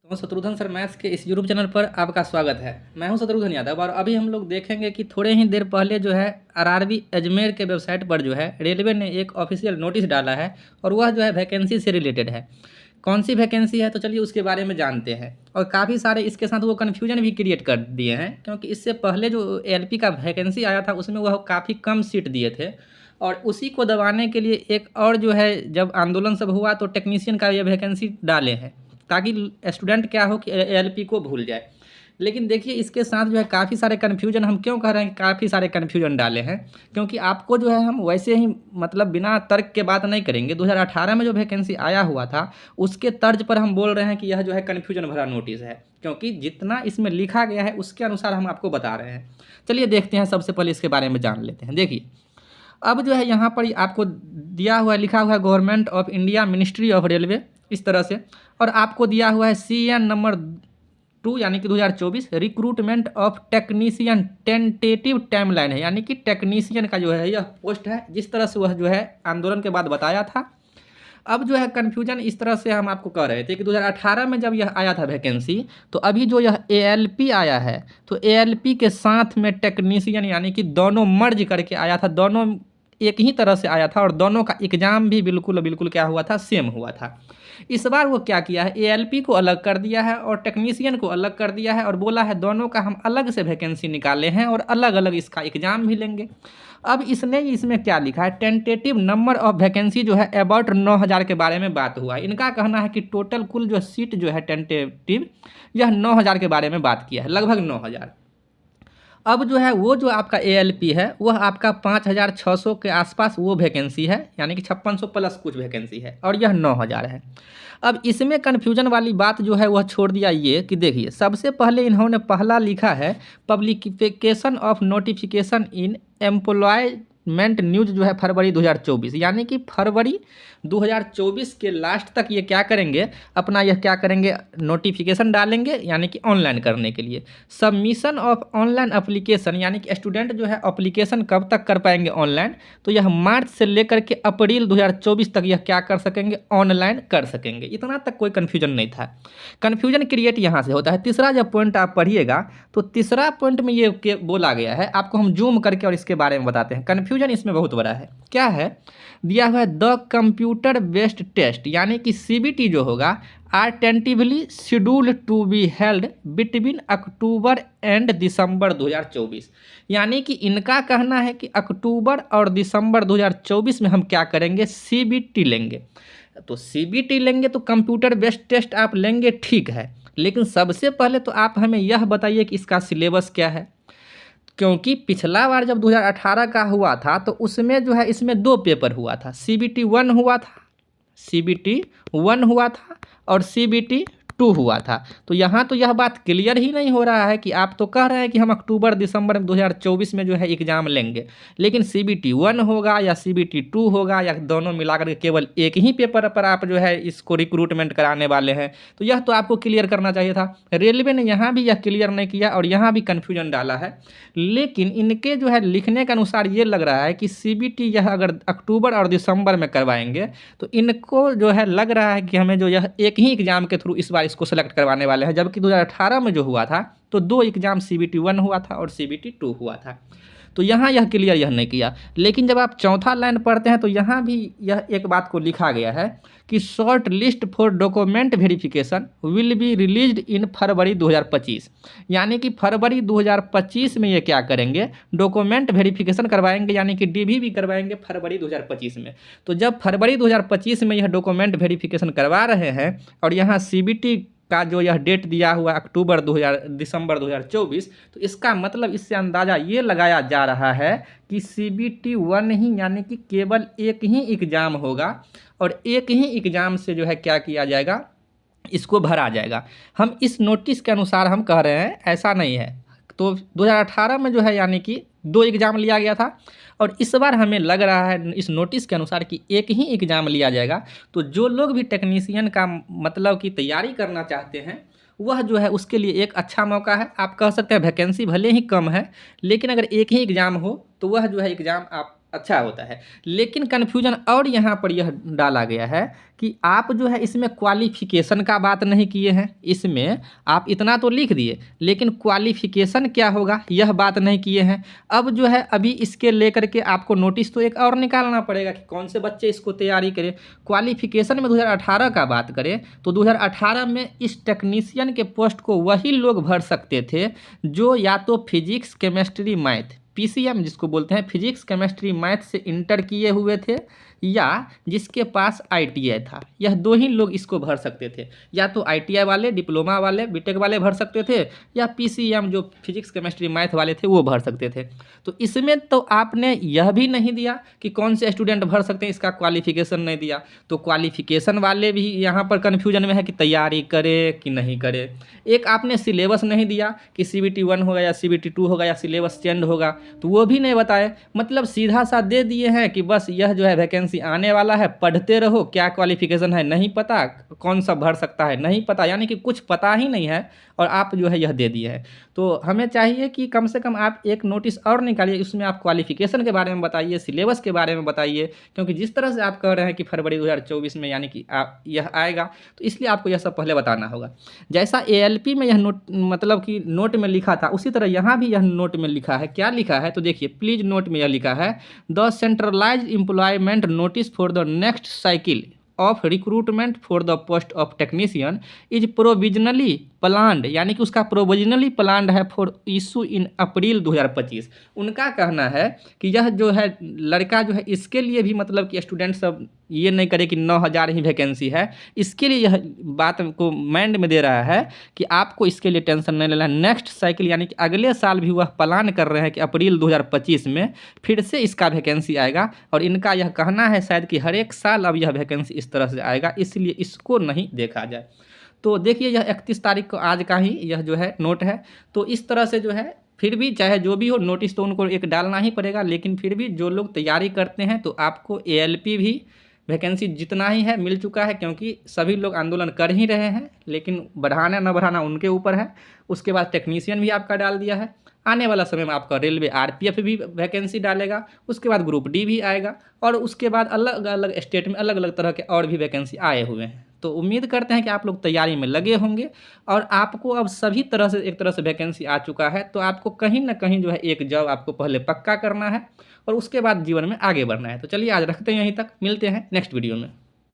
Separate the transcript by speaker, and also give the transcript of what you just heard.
Speaker 1: तो Shatrughan sir maths के इस यूट्यूब चैनल पर आपका स्वागत है। मैं हूं शत्रुघ्न यादव और अभी हम लोग देखेंगे कि थोड़े ही देर पहले जो है आरआरबी अजमेर के वेबसाइट पर जो है रेलवे ने एक ऑफिशियल नोटिस डाला है और वह जो है वैकेंसी से रिलेटेड है। कौन सी वैकेंसी है तो चलिए उसके बारे में जानते हैं। और काफ़ी सारे इसके साथ वो कन्फ्यूजन भी क्रिएट कर दिए हैं, क्योंकि इससे पहले जो एलपी का वैकेंसी आया था उसमें वह काफ़ी कम सीट दिए थे और उसी को दबाने के लिए एक और जो है जब आंदोलन सब हुआ तो टेक्नीशियन का ये वैकेंसी डाले हैं ताकि स्टूडेंट क्या हो कि एलपी को भूल जाए। लेकिन देखिए इसके साथ जो है काफ़ी सारे कन्फ्यूजन, हम क्यों कह रहे हैं कि काफ़ी सारे कन्फ्यूजन डाले हैं, क्योंकि आपको जो है हम वैसे ही मतलब बिना तर्क के बात नहीं करेंगे। 2018 में जो वैकेंसी आया हुआ था उसके तर्ज पर हम बोल रहे हैं कि यह जो है कन्फ्यूजन भरा नोटिस है, क्योंकि जितना इसमें लिखा गया है उसके अनुसार हम आपको बता रहे हैं। चलिए देखते हैं, सबसे पहले इसके बारे में जान लेते हैं। देखिए अब जो है यहाँ पर आपको दिया हुआ है, लिखा हुआ है government of India ministry of railway इस तरह से, और आपको दिया हुआ है CN नंबर 2 यानी कि 2024 recruitment of technician tentative timeline है, यानी कि टेक्नीशियन का जो है यह पोस्ट है, जिस तरह से वह जो है आंदोलन के बाद बताया था। अब जो है कन्फ्यूजन इस तरह से हम आपको कह रहे थे कि 2018 में जब यह आया था वैकेंसी, तो अभी जो यह ALP आया है तो ALP के साथ में टेक्नीशियन यानी कि दोनों मर्ज करके आया था, दोनों एक ही तरह से आया था और दोनों का एग्ज़ाम भी बिल्कुल बिल्कुल क्या हुआ था, सेम हुआ था। इस बार वो क्या किया है, ALP को अलग कर दिया है और टेक्नीशियन को अलग कर दिया है और बोला है दोनों का हम अलग से वैकेंसी निकाले हैं और अलग अलग इसका एग्ज़ाम भी लेंगे। अब इसने इसमें क्या लिखा है, टेंटेटिव नंबर ऑफ वैकेंसी जो है अबाउट 9000 के बारे में बात हुआ है। इनका कहना है कि टोटल कुल जो सीट जो है टेंटेटिव यह 9000 के बारे में बात किया है, लगभग 9000। अब जो है वो जो आपका ALP है वह आपका 5600 के आसपास वो वैकेंसी है, यानी कि 5600 प्लस कुछ वैकेंसी है और यह 9000 है। अब इसमें कन्फ्यूजन वाली बात जो है वह छोड़ दिया ये कि देखिए सबसे पहले इन्होंने पहला लिखा है publication of notification in employment news जो है फरवरी 2024, यानी कि फरवरी 2024 के लास्ट तक ये क्या करेंगे, अपना यह क्या करेंगे, नोटिफिकेशन डालेंगे यानी कि ऑनलाइन करने के लिए। सबमिशन ऑफ ऑनलाइन एप्लीकेशन, यानी कि स्टूडेंट जो है एप्लीकेशन कब तक कर पाएंगे ऑनलाइन, तो यह मार्च से लेकर के अप्रैल 2024 तक यह क्या कर सकेंगे, ऑनलाइन कर सकेंगे। इतना तक कोई कन्फ्यूजन नहीं था। कन्फ्यूजन क्रिएट यहाँ से होता है। तीसरा जब पॉइंट आप पढ़िएगा तो तीसरा पॉइंट में ये बोला गया है, आपको हम जूम करके और इसके बारे में बताते हैं। कन्फ्यूजन इसमें बहुत बड़ा है। क्या है दिया हुआ है, द कंप्यूटर बेस्ड टेस्ट यानी कि CBT जो होगा are tentatively scheduled to be held between October and December 2024, यानी कि इनका कहना है कि अक्टूबर और दिसंबर 2024 में हम क्या करेंगे, CBT लेंगे। तो CBT लेंगे तो कंप्यूटर बेस्ड टेस्ट आप लेंगे, ठीक है, लेकिन सबसे पहले तो आप हमें यह बताइए कि इसका सिलेबस क्या है, क्योंकि पिछला बार जब 2018 का हुआ था तो उसमें जो है इसमें 2 पेपर हुआ था, CBT 1 हुआ था, CBT 1 हुआ था और CBT 2 हुआ था। तो यहाँ तो यह बात क्लियर ही नहीं हो रहा है कि आप तो कह रहे हैं कि हम अक्टूबर दिसंबर 2024 में जो है एग्ज़ाम लेंगे, लेकिन CBT 1 होगा या CBT 2 होगा या दोनों मिलाकर के केवल एक ही पेपर पर आप जो है इसको रिक्रूटमेंट कराने वाले हैं। तो यह तो आपको क्लियर करना चाहिए था। रेलवे ने यहाँ भी यह क्लियर नहीं किया और यहाँ भी कन्फ्यूजन डाला है। लेकिन इनके जो है लिखने के अनुसार ये लग रहा है कि CBT यह अगर अक्टूबर और दिसंबर में करवाएंगे तो इनको जो है लग रहा है कि हमें जो यह एक ही एग्ज़ाम के थ्रू इस बार इसको सेलेक्ट करवाने वाले हैं, जबकि 2018 में जो हुआ था तो 2 एग्ज़ाम CBT 1 हुआ था और CBT 2 हुआ था। तो यहाँ यह क्लियर यह नहीं किया। लेकिन जब आप चौथा लाइन पढ़ते हैं तो यहाँ भी यह एक बात को लिखा गया है कि short list for document verification will be released in February 2025, यानी कि फरवरी 2025 में ये क्या करेंगे, डॉक्यूमेंट वेरिफिकेशन करवाएंगे, यानी कि DV भी करवाएंगे फरवरी 2025 में। तो जब फरवरी 2025 में यह डॉक्यूमेंट वेरिफिकेशन करवा रहे हैं और यहाँ CBT का जो यह डेट दिया हुआ दिसंबर 2024, तो इसका मतलब इससे अंदाज़ा ये लगाया जा रहा है कि CBT 1 ही, यानी कि केवल एक ही एग्ज़ाम होगा और एक ही एग्ज़ाम से जो है क्या किया जाएगा, इसको भरा जाएगा। हम इस नोटिस के अनुसार हम कह रहे हैं, ऐसा नहीं है। तो 2018 में जो है यानी कि 2 एग्ज़ाम लिया गया था और इस बार हमें लग रहा है इस नोटिस के अनुसार कि एक ही एग्ज़ाम लिया जाएगा। तो जो लोग भी टेक्नीशियन का मतलब की तैयारी करना चाहते हैं वह जो है उसके लिए एक अच्छा मौका है। आप कह सकते हैं वैकेंसी भले ही कम है, लेकिन अगर एक ही एग्ज़ाम हो तो वह जो है एग्ज़ाम आप अच्छा होता है। लेकिन कन्फ्यूजन और यहाँ पर यह डाला गया है कि आप जो है इसमें क्वालिफ़िकेशन का बात नहीं किए हैं। इसमें आप इतना तो लिख दिए, लेकिन क्वालिफ़िकेशन क्या होगा यह बात नहीं किए हैं। अब जो है अभी इसके लेकर के आपको नोटिस तो एक और निकालना पड़ेगा कि कौन से बच्चे इसको तैयारी करें। क्वालिफ़िकेशन में 2018 का बात करें तो 2018 में इस टेक्नीशियन के पोस्ट को वही लोग भर सकते थे जो या तो फिजिक्स, केमिस्ट्री, मैथ, पीसीएम जिसको बोलते हैं, फिजिक्स, केमिस्ट्री, मैथ से इंटर किए हुए थे, या जिसके पास आईटीआई था। यह दो ही लोग इसको भर सकते थे। या तो आईटीआई वाले, डिप्लोमा वाले, बीटेक वाले भर सकते थे, या पीसीएम जो फिजिक्स, केमिस्ट्री, मैथ वाले थे वो भर सकते थे। तो इसमें तो आपने यह भी नहीं दिया कि कौन से स्टूडेंट भर सकते हैं, इसका क्वालिफिकेशन नहीं दिया। तो क्वालिफिकेशन वाले भी यहाँ पर कन्फ्यूजन में है कि तैयारी करे कि नहीं करे। एक आपने सिलेबस नहीं दिया कि CBT 1 होगा या CBT 2 होगा या सिलेबस चेंज होगा, तो वो भी नहीं बताए। मतलब सीधा सा दे दिए हैं कि बस यह जो है वैकेंसी आने वाला है, पढ़ते रहो, क्या क्वालिफिकेशन है नहीं पता, कौन सा भर सकता है नहीं पता, यानी कि कुछ पता ही नहीं है और आप जो है यह दे दिए हैं। तो हमें चाहिए कि कम से कम आप एक नोटिस और निकालिए, उसमें आप क्वालिफिकेशन के बारे में बताइए, सिलेबस के बारे में बताइए, क्योंकि जिस तरह से आप कह रहे हैं कि फरवरी 2024 में यानी कि आप यह आएगा, तो इसलिए आपको यह सब पहले बताना होगा। जैसा ALP में यह नोट मतलब कि नोट में लिखा था, उसी तरह यहाँ भी यह नोट में लिखा है। क्या लिखा है तो देखिए, प्लीज नोट में यह लिखा है, the centralised employment notice for the next cycle of recruitment for the post of technician is provisionally planned, यानी कि उसका प्रोविजनली प्लान्ड है फॉर इशू इन अप्रैल 2025। उनका कहना है कि यह जो है लड़का जो है इसके लिए भी मतलब कि स्टूडेंट सब ये नहीं करे कि 9000 ही वैकेंसी है, इसके लिए यह बात को माइंड में दे रहा है कि आपको इसके लिए टेंशन नहीं लेना है। नेक्स्ट साइकिल यानी कि अगले साल भी वह प्लान कर रहे हैं कि अप्रैल 2025 में फिर से इसका वैकेंसी आएगा, और इनका यह कहना है शायद कि हर एक साल अब यह वैकेंसी इस तरह से आएगा, इसलिए इसको नहीं देखा जाए। तो देखिए, यह 31 तारीख को आज का ही यह जो है नोट है। तो इस तरह से जो है फिर भी चाहे जो भी हो नोटिस तो उनको एक डालना ही पड़ेगा, लेकिन फिर भी जो लोग तैयारी करते हैं तो आपको ALP भी वैकेंसी जितना ही है मिल चुका है, क्योंकि सभी लोग आंदोलन कर ही रहे हैं, लेकिन बढ़ाना न बढ़ाना उनके ऊपर है। उसके बाद टेक्नीशियन भी आपका डाल दिया है। आने वाला समय में आपका रेलवे RPF भी वैकेंसी डालेगा, उसके बाद ग्रुप D भी आएगा, और उसके बाद अलग अलग स्टेट में अलग अलग तरह के और भी वैकेंसी आए हुए हैं। तो उम्मीद करते हैं कि आप लोग तैयारी में लगे होंगे, और आपको अब सभी तरह से एक तरह से वैकेंसी आ चुका है। तो आपको कहीं ना कहीं जो है एक जॉब आपको पहले पक्का करना है, और उसके बाद जीवन में आगे बढ़ना है। तो चलिए आज रखते हैं यहीं तक, मिलते हैं नेक्स्ट वीडियो में।